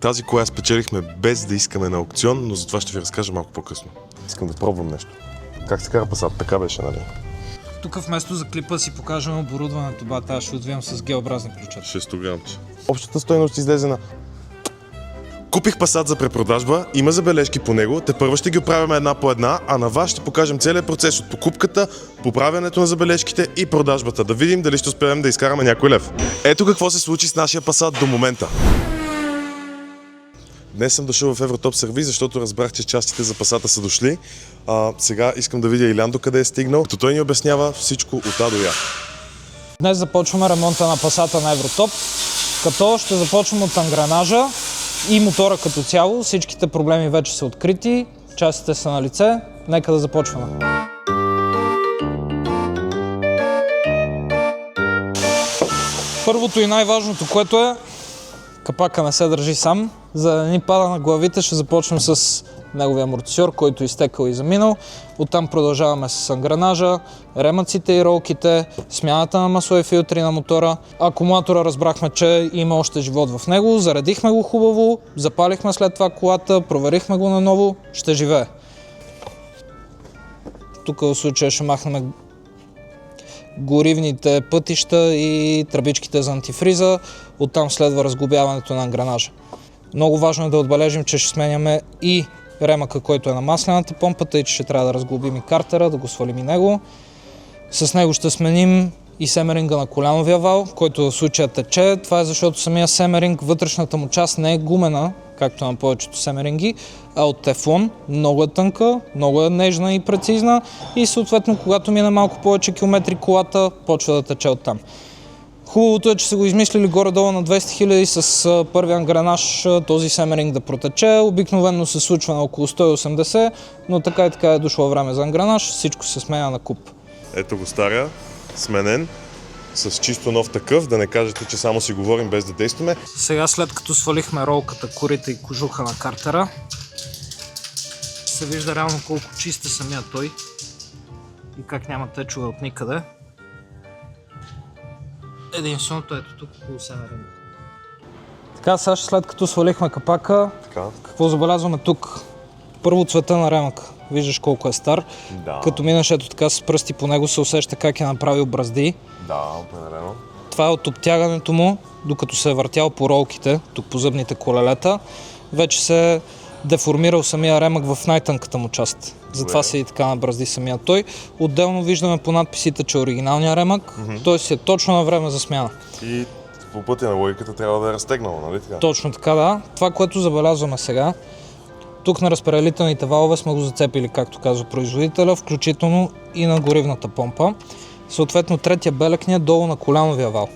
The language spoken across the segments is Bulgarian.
Тази кола я спечелихме без да искаме на аукцион, но за това ще ви разкажа малко по-късно. Искам да пробвам нещо. Как се кара Passat? Така беше, нали? Тук вместо за клипа си покажем оборудването, бата, ще отвием с геобразни ключа. 6 грамче. Общата стойност излезе на... Купих Passat за препродажба, има забележки по него, тепърва ще ги оправяме една по една, а на вас ще покажем целият процес от покупката, поправянето на забележките и продажбата. Да видим дали ще успеем да изкараме някой лев. Ето какво се случи с нашия Passat до момента. Днес съм дошъл в Евротоп сервиз, защото разбрах, че частите за Passat са дошли. Сега искам да видя Илян до къде е стигнал, като той ни обяснява всичко от А до Я. Днес започваме ремонта на Passat на Евротоп, като ще започвам от ангранажа и мотора като цяло. Всичките проблеми вече са открити, частите са на лице. Нека да започваме. Първото и най-важното, което е, капака не се държи сам. За да ни пада на главите, ще започнем с неговия амортисьор, който е изтекал и заминал. Оттам продължаваме с ангранажа, ремъците и ролките, смяната на масло и филтри на мотора. Акумулатора разбрахме, че има още живот в него, заредихме го хубаво, запалихме след това колата, проверихме го наново, ще живее. Тук в случая ще махнем горивните пътища и тръбичките за антифриза. Оттам следва разглобяването на ангранажа. Много важно е да отбележим, че ще сменяме и ремъка, който е на маслената помпа, тъй че ще трябва да разглобим и картера, да го свалим и него. С него ще сменим и семеринга на коляновия вал, който в случая тече. Това е защото самия семеринг, вътрешната му част не е гумена, както на повечето семеринги, а от тефлон. Много е тънка, много е нежна и прецизна и съответно, когато мине малко повече километри колата, почва да тече оттам. Хубавото е, че са го измислили горе-долу на 200 000 с първия ангранаж този семеринг да протече. Обикновено се случва на около 180, но така и така е дошло време за ангранаж, всичко се сменя на куп. Ето го стария, сменен, с чисто нов такъв, да не кажете, че само си говорим без да действаме. Сега след като свалихме ролката, корите и кожуха на картера, се вижда реално колко чист е самия той и как няма течове от никъде. Единственото ето тук около семеринга. Така, сега след като свалихме капака, какво забелязваме тук? Първо цвета на ремъка. Виждаш колко е стар. Да. Като минаш ето така с пръсти по него се усеща как е направил бразди. Да, определено. Това е от обтягането му, докато се е въртял по ролките, тук по зъбните колелета. Вече се е деформирал самия ремък в най-тънката му част. Затова се и така набразди самия той. Отделно виждаме по надписите, че е оригиналния ремък, т.е. си е точно на време за смяна. И по пътя на логиката трябва да е разтегнало, нали така? Точно така, да. Това, което забелязваме сега, тук на разпределителните валове сме го зацепили, както казва производителя, включително и на горивната помпа. Съответно, третия белек ни е долу на коляновия вал,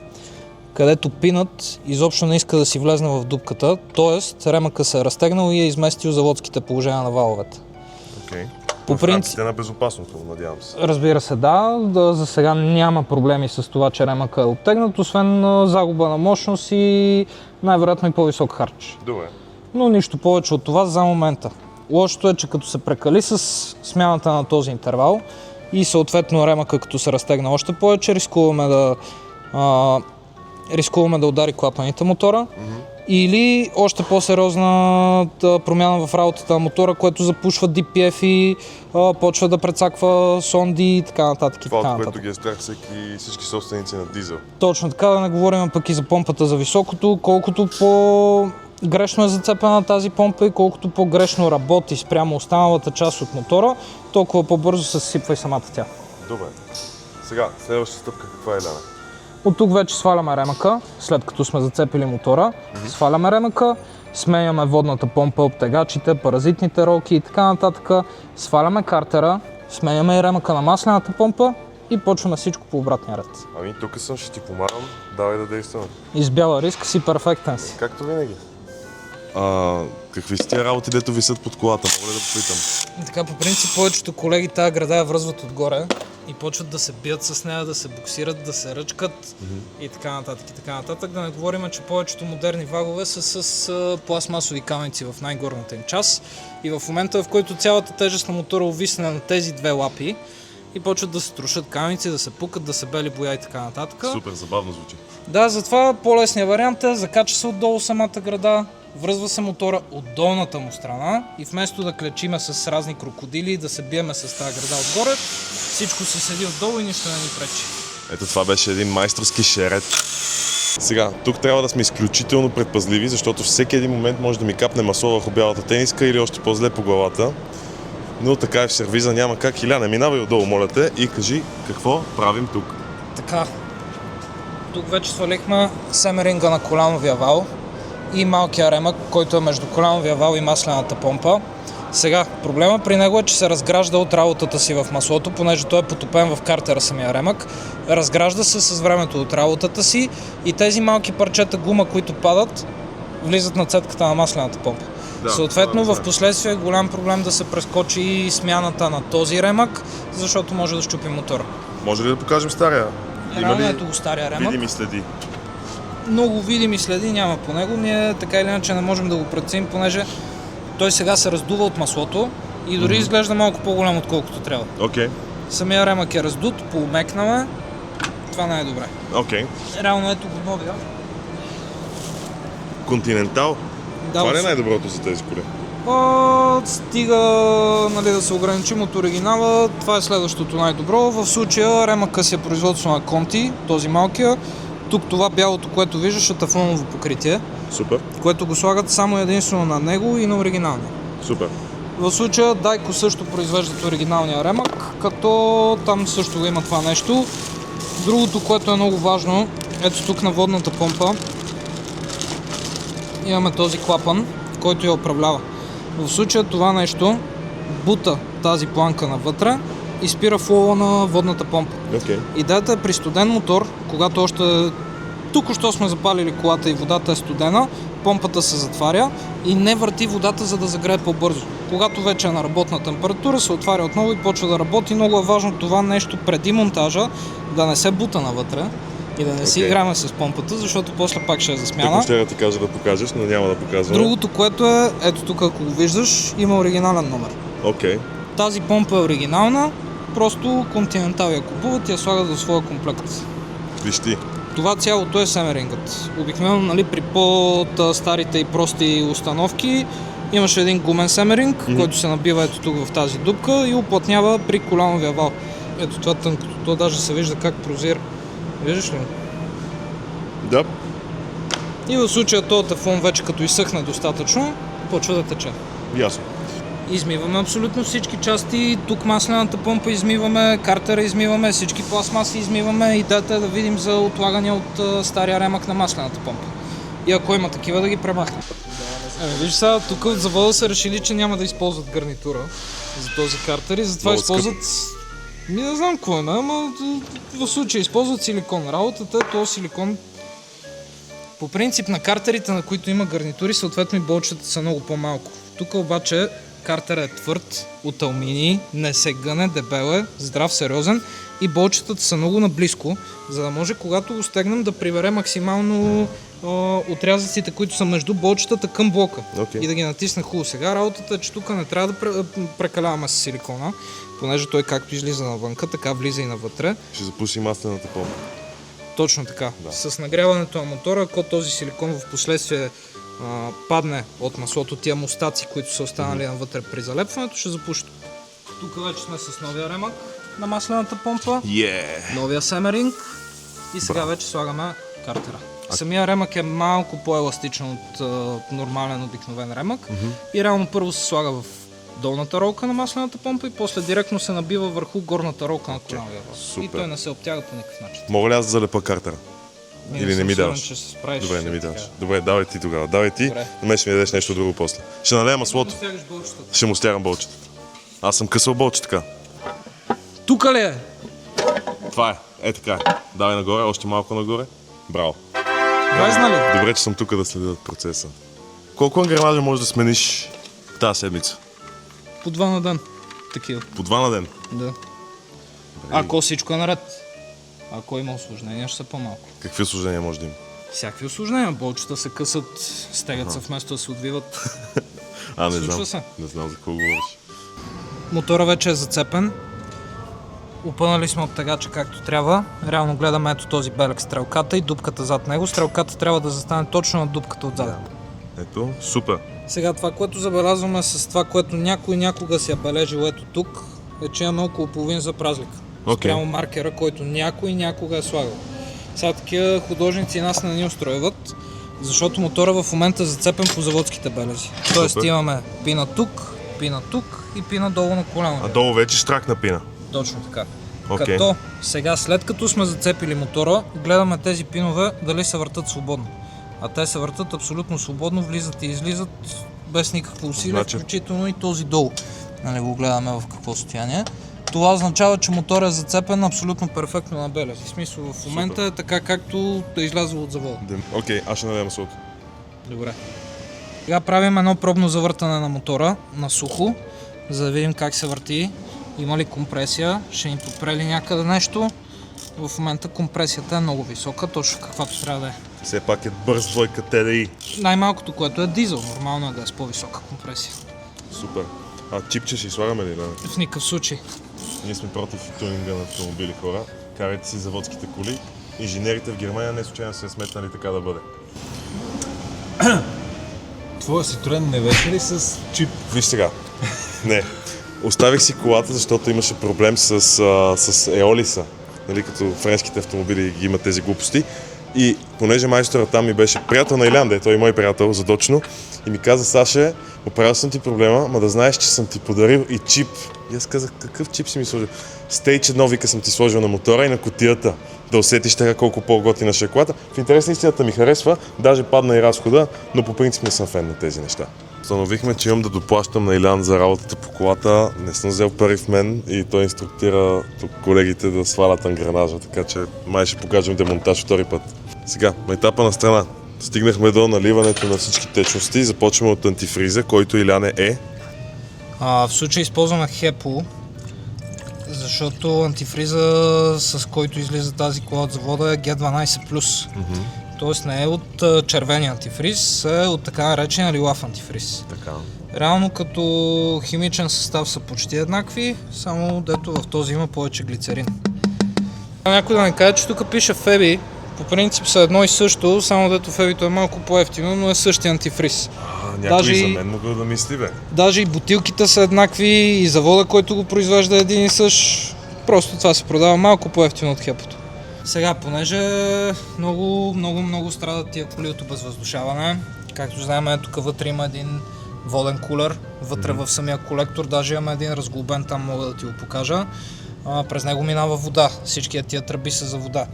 където пинът изобщо не иска да си влезне в дупката, т.е. ремъка се е разтегнал и е изместил заводските положения на валовете. Окей. По в принцип, рамките на безопасното, надявам се. разбира се, да. За сега няма проблеми с това, че ремъка е оттегнат, освен загуба на мощност и най-вероятно и по-висок харч. Добре. Но нищо повече от това за момента. Лошото е, че като се прекали с смяната на този интервал и съответно ремъка като се разтегна още повече, рискуваме да удари клапаните мотора. Или още по-сериозна промяна в работата на мотора, което запушва DPF и почва да прецаква сонди и така нататък. Това, от което ги е страх всички собственици на дизел. Точно така, да не говорим пък и за помпата за високото, колкото по-грешно е зацепена тази помпа и колкото по-грешно работи спрямо останалата част от мотора, толкова по-бързо се съсипва и самата тя. Добре. Сега, следващата стъпка каква е, Еляна? От тук вече сваляме ремъка, след като сме зацепили мотора. Сваляме ремъка, сменяме водната помпа, обтегачите, паразитните ролки и така нататък. Сваляме картера, сменяме и ремъка на маслената помпа и почваме всичко по обратния ред. Ами, тук съм, ще ти помагам. Давай да действаме. Избяла риск си, перфектен си. Както винаги. Какви са тия работи, дето висят под колата? Мога да попитам. И така, по принцип, повечето колеги тази града я връзват отгоре и почват да се бият с нея, да се буксират, да се ръчкат и така нататък, и така нататък. Да не говорим, че повечето модерни вагове са с пластмасови камъци в най-горната им част и в момента, в който цялата тежест на мотора увисне на тези две лапи и почват да се трошат камъци, да се пукат, да се бели боя и така нататък. Супер, забавно звучи. Да, затова по-лесният вариант е закача се отдолу самата града, връзва се мотора от долната му страна и вместо да клечиме с разни крокодили и да се биеме с тази града отгоре, всичко се седи отдолу и нищо не ни пречи. Ето това беше един майсторски шерет. Сега, тук трябва да сме изключително предпазливи, защото всеки един момент може да ми капне масло върху бялата тениска или още по-зле по главата. Но така е в сервиза, няма как. Иля, не минавай отдолу, моля те, и кажи какво правим тук. Така, тук вече свалихме семеринга на колановия вал и малкия ремък, който е между колановия вал и маслената помпа. Сега, проблема при него е, че се разгражда от работата си в маслото, понеже той е потопен в картера самия ремък. Разгражда се с времето от работата си и тези малки парчета гума, които падат, влизат на цедката на маслената помпа. Да, Съответно, това в последствие е голям проблем да се прескочи и смяната на този ремък, защото може да щупи мотора. Може ли да покажем стария? Реално ето го стария ремък. видими следи? Много видими следи няма по него. Ние така или иначе не можем да го преценим, понеже той сега се раздува от маслото и дори изглежда малко по-голям, отколкото трябва. Окей. Самия ремък е раздут, поумекнаме. Това не е добре. Окей. Реално ето го новия. Континентал? Да, Това не е най-доброто за тези коли. Стига, нали, да се ограничим от оригинала. Това е следващото най-добро. В случая ремъка си е производство на Conti, този малкия. Тук това бялото, което виждаш, е тафлоново покритие, Супер. което го слагат само единствено на него и на оригиналния. Супер. В случая Дайко също произвеждат оригиналния ремък, като там също има това нещо. Другото, което е много важно, ето тук на водната помпа имаме този клапан, който я управлява. В случая това нещо бута тази планка навътре и спира флоу на водната помпа. Окей. Идеята е при студен мотор, когато още току-що сме запалили колата и водата е студена, помпата се затваря и не върти водата, за да загрее по-бързо. Когато вече е на работна температура, се отваря отново и почва да работи. Много е важно това нещо преди монтажа да не се бута навътре и да не си играме с помпата, защото после пак ще е за смяна. Тук ще да ти кажа да покажеш, но няма да показвам. Другото, което е, ето тук, ако го виждаш, има оригинален номер. Окей. Тази помпа е оригинална, просто Continental я купуват и я слагат в своя комплект. Виж ти. Това цялото е семерингът. Обикновено, нали, при по-старите и прости установки имаше един гумен семеринг, който се набива ето тук в тази дупка и уплътнява при колановия вал. Ето това тънкото, то даже се вижда как прозира. Виждаш ли? Да. И в случая този тефлон вече като изсъхне достатъчно, почва да тече. Ясно. Измиваме абсолютно всички части, тук маслената помпа измиваме, картера измиваме, всички пластмаси измиваме. Идеята е да видим за отлагания от стария ремък на маслената помпа. И ако има такива, да ги премахнем. Виж сега, тук от завода са решили, че няма да използват гарнитура за този картер и затова Много използват... Не знам какво е, ама в случая използват силикон. Работата е този силикон. По принцип на картерите, на които има гарнитури, съответно и болчетата са много по-малко. Тук обаче картерът е твърд, от алуминий, не се гъне, дебел е, здрав, сериозен и болчетата са много наблизко, за да може когато го стегнем да прибере максимално отрязъците, които са между болчетата към блока и да ги натисне хубаво. Сега работата е, че тук не трябва да прекаляваме с силикона, понеже той както излиза навънка, така влиза и навътре. Ще запуши маслената помпа. Точно така. Да. С нагряването на мотора, ако този силикон в последствие падне от маслото, тия мустаци, които са останали навътре при залепването, ще запуши. Тук вече сме с новия ремък на маслената помпа, новия семеринг и сега вече слагаме картера. Самия ремък е малко по-еластичен от нормален обикновен ремък и реално първо се слага в долната ролка на маслената помпа и после директно се набива върху горната ролка на колановия вал. И той не се обтяга по никакъв начин. Мога ли аз да залепа картера? Или не ми даваш? Че се справиш. Добре, не ми даваш. Добре, давай ти тогава. Давай ти, на мен ще ми дадеш нещо друго после. Ще налея маслото. Ще му стягам болчета. Аз съм късал болче така. Тука ли е? Това е. Е така е. Давай нагоре, още малко нагоре. Браво. Влезна ли? Добре, че съм тук да следя процеса. Колко ангренажа можеш да смениш тази седмица? По 2 на ден. Такива. По 2 на ден? Да. Ако всичко е наред. Ако има осложнения, ще са по-малко. Какви осложнения може да има? Всякакви осложнения. Болчета се късат, стегат се вместо да се отвиват. Не Случва знам. се. Не знам за какво говориш. Мотора вече е зацепен. Опънали сме от тегача както трябва. Реално гледаме ето този белег стрелката и дупката зад него. Стрелката трябва да застане точно на дупката отзад. Ето, супер. Сега това, което забелязваме с това, което някой някога си е бележил ето тук, е, че имаме около половин за разлика. Спрямо маркера, който някой някога е слагал. Сега такива художници нас не ни устройват, защото мотора в момента е зацепен по заводските белези. Тоест имаме пина тук и пина долу на коляно. А долу вече штракна пина. Точно така. Като сега, след като сме зацепили мотора, гледаме тези пинове дали се въртат свободно. А те се въртат абсолютно свободно, влизат и излизат без никакво усилие, включително и този долу. Нали го гледаме в какво състояние. Това означава, че мотор е зацепен абсолютно перфектно на белези. В смисъл, в момента е така, както е излязъл от завода. Окей, аз ще налея маслото. Добре. Сега правим едно пробно завъртане на мотора на сухо, за да видим как се върти. Има ли компресия, ще ни подпре ли някъде нещо. В момента компресията е много висока, точно каквато трябва да е. Все пак е бърз двойка TDI. Най-малкото, което е дизел, нормално е да е с по-висока компресия. Супер. А чипче ще слагаме ли, да? В никакъв случай. Ние сме против тюнинга на автомобили, хора. Карайте си заводските коли. Инженерите в Германия не случайно се сметнали така да бъде. Твоя Citroen не беше ли с чип? Виж сега. Не. Оставих си колата, защото имаше проблем с еолиса. Нали, като френските автомобили ги имат тези глупости. И понеже майстора там ми беше приятел на Илян, той е мой приятел задочно, и ми каза: Саше, оправил съм ти проблема, ма да знаеш, че съм ти подарил и чип. И аз казах: какъв чип си ми сложил? Stage 1, вика, съм ти сложил на мотора и на кутията. Да усетиш така колко по-готина ще е колата. В интерес на истината ми харесва, даже падна и разхода, но по принцип не съм фен на тези неща. Установихме, че имам да доплащам на Илян за работата по колата. Не съм взел пари в мен и той инструктира тук колегите да свалят ангранажа, така че май ще покажем демонтаж втори път. Сега, на етапа на страна. Стигнахме до наливането на всички течности. Започваме от антифриза, който Иляне е. В случай използваме Хепо, защото антифриза, с който излиза тази кола от завода, е G12+. Тоест не е от червения антифриз, е от така наречения лилав антифриз. Така. Реално като химичен състав са почти еднакви, само дето в този има повече глицерин. Някой да не каже, че тук пише Феби. По принцип са едно и също, само дето Фебито е малко по-евтино, но е същия антифриз. Някой за мен могъл да мисли, бе. Даже и бутилките са еднакви, и завода, който го произвежда, е един и същ. Просто това се продава малко по-евтино от Хепото. Сега, понеже много страдат тия коли от обезвъздушаване, както знаем, тук вътре има един воден кулер, вътре в самия колектор, даже имаме един разглобен, там мога да ти го покажа. През него минава вода, всичкият тия тръби са за вода.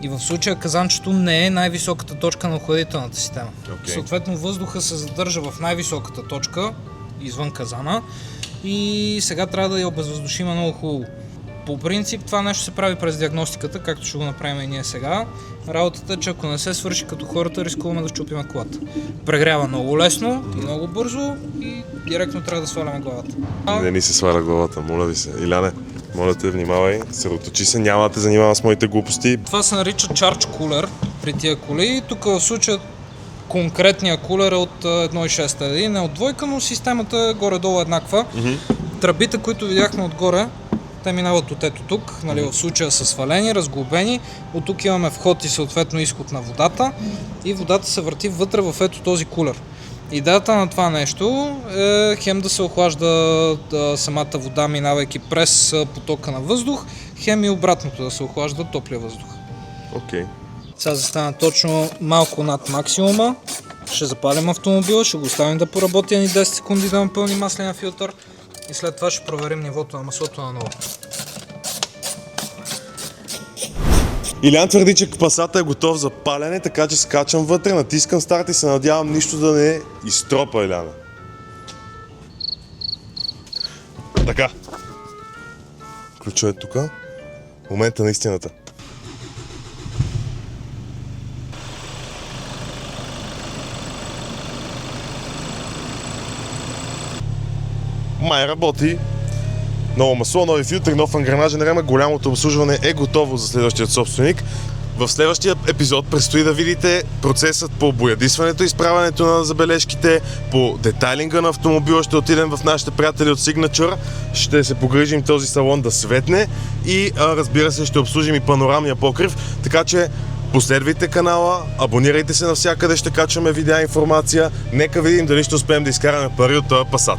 И в случая казанчето не е най-високата точка на охладителната система. Съответно въздуха се задържа в най-високата точка, извън казана, и сега трябва да я обезвъздушим много хубаво. По принцип това нещо се прави през диагностиката, както ще го направим и ние сега. Работата е, че ако не се свърши като хората, рискуваме да счупим колата. Прегрява много лесно и много бързо и директно трябва да сваляме главата. Не ни се сваля главата, моля ви се. Иляне, моля те, внимавай, съсредоточи се, няма да те занимавам с моите глупости. Това се нарича charge cooler при тия коли. Тук в случая конкретния кулер е от 1.6, не от двойка, но системата е горе-долу еднаква. Тръбите, които видяхме отгоре, те минават от ето тук, нали, в случая са свалени, разглобени. От тук имаме вход и съответно изход на водата и водата се върти вътре в ето този кулер. Идеята на това нещо е хем да се охлажда самата вода, минавайки през потока на въздух, хем и обратното, да се охлажда топлия въздух. Сега застана точно малко над максимума. Ще запалим автомобила, ще го оставим да поработи ни 10 секунди да напълни масления филтър и след това ще проверим нивото на маслото наново. Илян твърди, че Пасата е готов за палене, така че скачам вътре, натискам старт и се надявам нищо да не изтропа, Иляна. Така. Ключът е тук. Момента на истината. Май работи. Ново масло, нови филтър, нов ангранажен рема, голямото обслужване е готово за следващия собственик. В следващия епизод предстои да видите процесът по боядисването и изправянето на забележките, по детайлинга на автомобила. Ще отидем в нашите приятели от Signature, ще се погрижим този салон да светне и разбира се ще обслужим и панорамния покрив, така че Последвайте канала, абонирайте се навсякъде, ще качваме видеа информация. Нека видим дали ще успеем да изкараме пари от този Passat.